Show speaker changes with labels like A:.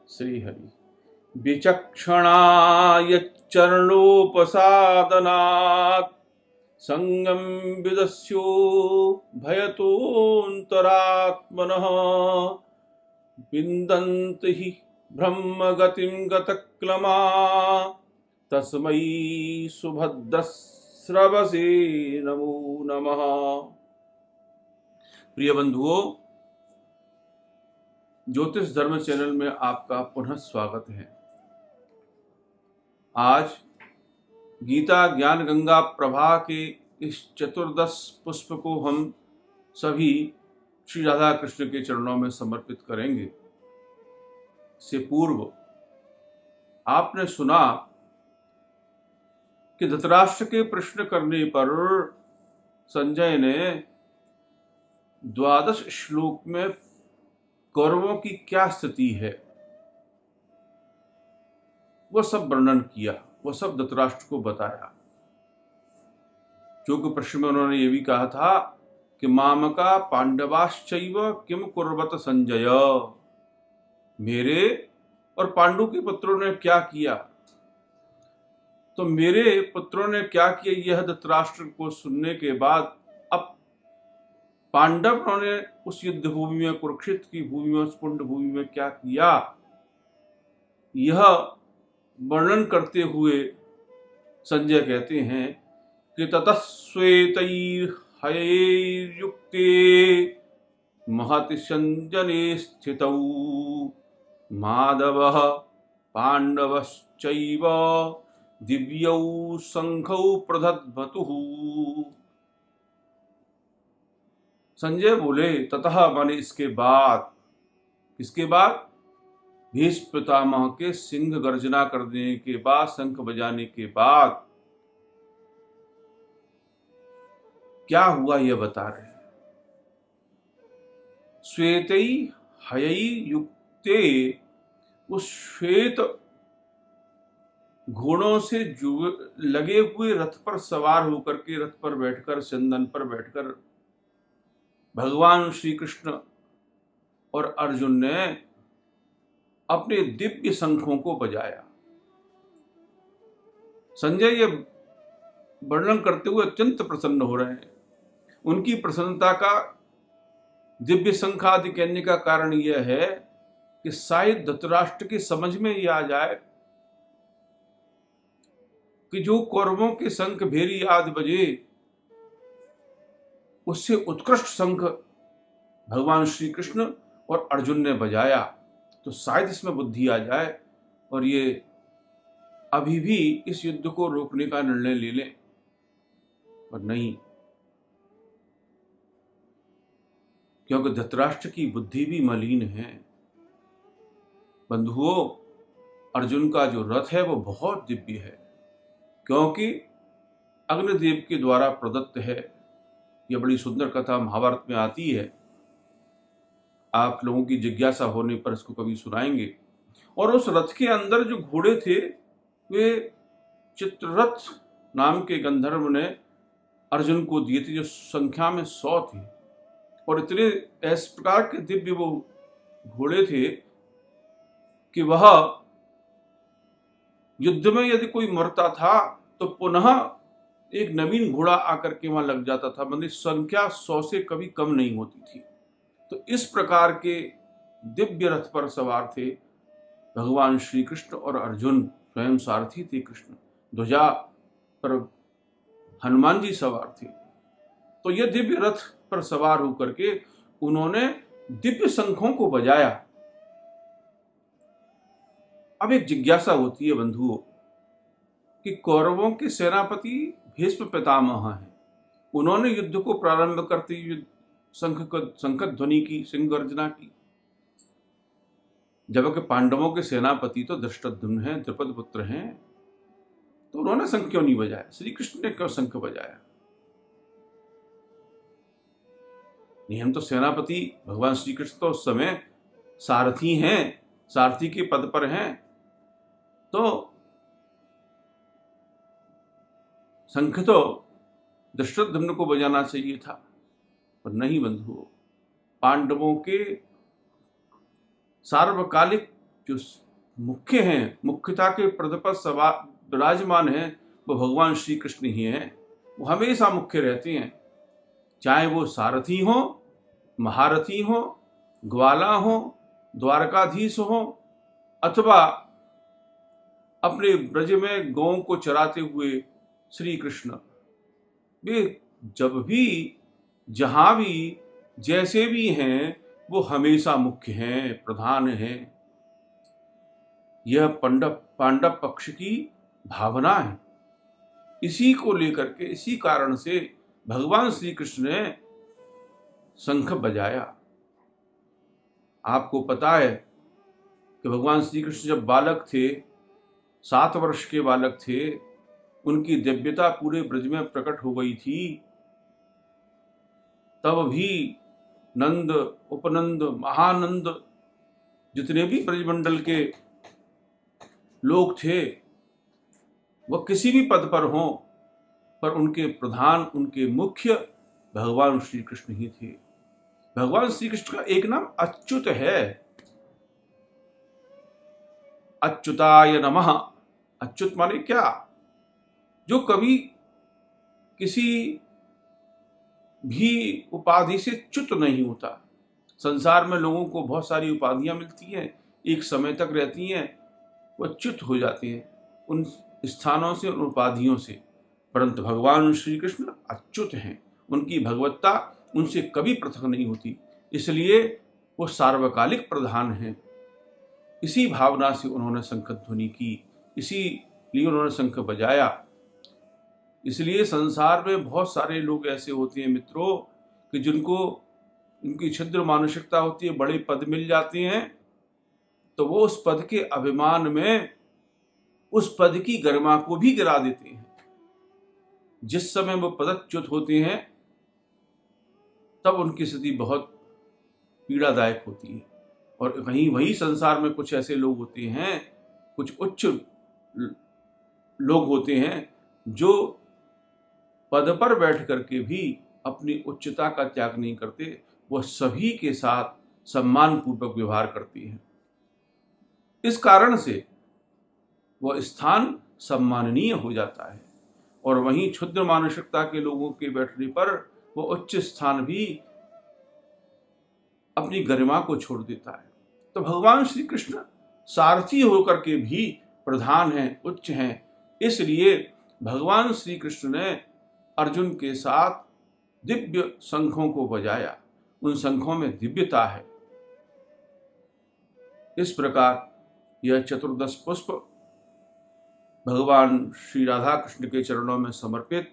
A: श्रीहरि। विचक्षणाय चरणोपसादनात् संगम विदस्यो भयतोऽन्तरात्मनः विन्दन्ति हि ब्रह्मगतिं गतक्लमा तस्मै सुभद्रस्रवसे नमो नमः। प्रिय बंधुओं, ज्योतिष धर्म चैनल में आपका पुनः स्वागत है। आज गीता ज्ञान गंगा प्रभा के इस चतुर्दश पुष्प को हम सभी श्री राधा कृष्ण के चरणों में समर्पित करेंगे। से पूर्व आपने सुना कि धृतराष्ट्र के प्रश्न करने पर संजय ने 12 श्लोक में कौरवों की क्या स्थिति है वो सब वर्णन किया, वो सब धृतराष्ट्र को बताया। जो कि प्रश्न में उन्होंने ये भी कहा था कि मामका पांडवाश्चैव किम कुर्वत संजय, मेरे और पांडु के पुत्रों ने क्या किया। तो मेरे पुत्रों ने क्या किया यह धृतराष्ट्र को सुनने के बाद अब पांडवों ने उस युद्ध भूमि में, कुरुक्षेत्र की भूमि में, उस पुण्य भूमि में क्या किया, यह वर्णन करते हुए संजय कहते हैं कि ततः श्वेतैर्हयैर्युक्ते महति संजने स्थितौ माधवः पांडवश्चैव दिव्यौ शंखौ प्रदध्मतुः। संजय बोले ततः माने इसके बाद भीष्म पितामह के सिंह गर्जना करने के बाद, शंख बजाने के बाद क्या हुआ यह बता रहे हैं। श्वेतै हयै युक्ते, उस श्वेत घोड़ों से लगे हुए रथ पर सवार होकर के, रथ पर बैठकर, चंदन पर बैठकर भगवान श्री कृष्ण और अर्जुन ने अपने दिव्य शंखों को बजाया। संजय ये वर्णन करते हुए अत्यंत प्रसन्न हो रहे हैं। उनकी प्रसन्नता का, दिव्य शंख आदि कहने का कारण यह है कि शायद धृतराष्ट्र की समझ में यह आ जाए कि जो कौरवों के शंख भेरी आदि बजे, उससे उत्कृष्ट शंख भगवान श्री कृष्ण और अर्जुन ने बजाया, तो शायद इसमें बुद्धि आ जाए और ये अभी भी इस युद्ध को रोकने का निर्णय ले लें। पर नहीं, क्योंकि धृतराष्ट्र की बुद्धि भी मलिन है। बंधुओं, अर्जुन का जो रथ है वो बहुत दिव्य है, क्योंकि अग्निदेव के द्वारा प्रदत्त है। यह बड़ी सुंदर कथा महाभारत में आती है। आप लोगों की जिज्ञासा होने पर इसको कभी सुनाएंगे। और उस रथ के अंदर जो घोड़े थे वे चित्ररथ नाम के गंधर्व ने अर्जुन को दिए थे, जो संख्या में 100 थे। और इतने इस प्रकार के दिव्य वो घोड़े थे कि वह युद्ध में यदि कोई मरता था तो पुनः एक नवीन घोड़ा आकर के वहां लग जाता था। मतलब संख्या 100 से कभी कम नहीं होती थी। तो इस प्रकार के दिव्य रथ पर सवार थे भगवान श्री कृष्ण और अर्जुन स्वयं सारथी थे। कृष्ण ध्वजा पर हनुमान जी सवार थे। तो ये दिव्य रथ पर सवार होकर के उन्होंने दिव्य शंखों को बजाया। अब एक जिज्ञासा होती है बंधुओं कि कौरवों के सेनापति भीष्म पितामह हैं। उन्होंने युद्ध को प्रारंभ करते ही शंख ध्वनि की, सिंह गर्जना की। जबकि पांडवों के सेनापति तो धृष्टद्युम्न हैं, द्रुपद पुत्र हैं, तो उन्होंने शंख क्यों नहीं बजाया? श्री कृष्ण ने क्यों शंख बजाया? नियम तो सेनापति भगवान श्री कृष्ण तो उस समय सारथी हैं, सारथी के पद पर हैं, तो शंख तो धृष्टद्युम्न को बजाना चाहिए था। पर नहीं बंधुओं, पांडवों के सार्वकालिक जो मुख्य हैं, मुख्यता के पद पर विराजमान हैं, वो भगवान श्री कृष्ण ही हैं। वो हमेशा मुख्य रहते हैं, चाहे वो सारथी हो, महारथी हो, ग्वाला हो, द्वारकाधीश हो, अथवा अपने ब्रज में गौं को चराते हुए श्री कृष्ण। वे जब भी, जहां भी, जैसे भी हैं, वो हमेशा मुख्य हैं, प्रधान हैं। यह पांडव पक्ष की भावना है। इसी को लेकर के, इसी कारण से भगवान श्री कृष्ण ने शंख बजाया। आपको पता है कि भगवान श्री कृष्ण जब बालक थे, 7 वर्ष के बालक थे, उनकी दिव्यता पूरे ब्रज में प्रकट हो गई थी। तब भी नंद, उपनंद, महानंद, जितने भी ब्रजमंडल के लोग थे, वह किसी भी पद पर हों, पर उनके प्रधान, उनके मुख्य भगवान श्री कृष्ण ही थे। भगवान श्री कृष्ण का एक नाम अच्युत है। अच्युताय नमः। अच्युत माने क्या? जो कभी किसी भी उपाधि से च्युत नहीं होता। संसार में लोगों को बहुत सारी उपाधियां मिलती हैं, एक समय तक रहती हैं, वह च्युत हो जाते हैं उन स्थानों से, उन उपाधियों से। परंतु भगवान श्री कृष्ण अच्युत हैं। उनकी भगवत्ता उनसे कभी पृथक नहीं होती, इसलिए वो सार्वकालिक प्रधान हैं। इसी भावना से उन्होंने शंख ध्वनि की, इसीलिए उन्होंने शंख बजाया। इसलिए संसार में बहुत सारे लोग ऐसे होते हैं मित्रों कि जिनको उनकी छिद्र मानसिकता होती है, बड़े पद मिल जाते हैं तो वो उस पद के अभिमान में उस पद की गरिमा को भी गिरा देते हैं। जिस समय वो पदच्युत होते हैं तब उनकी स्थिति बहुत पीड़ादायक होती है। और वहीं वही संसार में कुछ ऐसे लोग होते हैं, कुछ उच्च लोग होते हैं जो पद पर बैठ करके भी अपनी उच्चता का त्याग नहीं करते, वह सभी के साथ सम्मान पूर्वक व्यवहार करती हैं। इस कारण से वह स्थान सम्माननीय हो जाता है। और वहीं क्षुद्र मानसिकता के लोगों के बैठने पर वह उच्च स्थान भी अपनी गरिमा को छोड़ देता है। तो भगवान श्री कृष्ण सारथी होकर के भी प्रधान हैं, उच्च हैं। इसलिए भगवान श्री कृष्ण ने अर्जुन के साथ दिव्य शंखों को बजाया। उन शंखों में दिव्यता है। इस प्रकार यह चतुर्दश पुष्प भगवान श्री राधा कृष्ण के चरणों में समर्पित